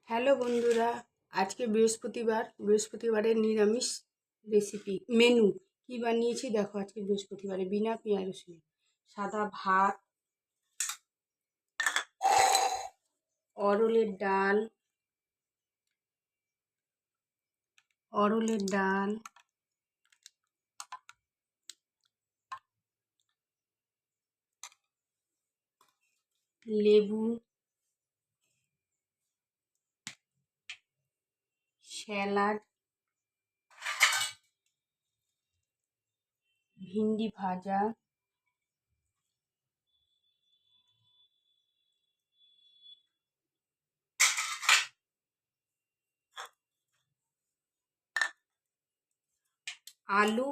Hello বন্ধুরা, আজকে বৃহস্পতিবারের নিরামিষ রেসিপি মেনু কি বানিয়েছি দেখো। আজকে বৃহস্পতিবারে বিনা পেঁয়াজ রসুন সাদা ভাত, অরলের ডাল, লেবু, স্যালাড, ভিন্ডি ভাজা, আলু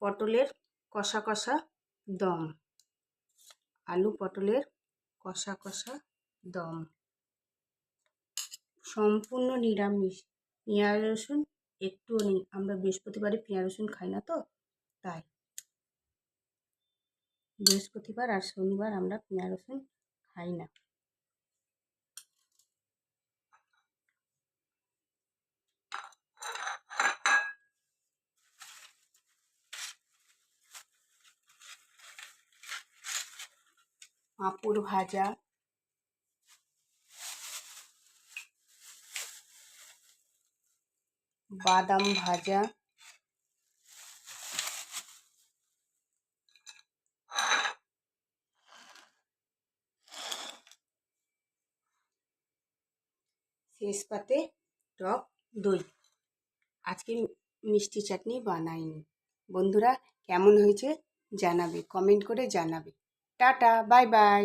পটলের কষা কষা দম, আলু পটলের কষা কষা দম, সম্পূর্ণ নিরামিষ। পেঁয়াজ রসুন একটুও নেই, আমরা বৃহস্পতিবারে পেঁয়াজ রসুন খাই না তো, তাই বৃহস্পতিবার আর শনিবার আমরা পেঁয়াজ রসুন খাই না। পাঁপড় ভাজা, বাদাম ভাজা, শেষ পাতে টক দই। আজকে মিষ্টি চাটনি বানাইনি। বন্ধুরা কেমন হয়েছে জানাবে, কমেন্ট করে জানাবে। Tata, bye bye.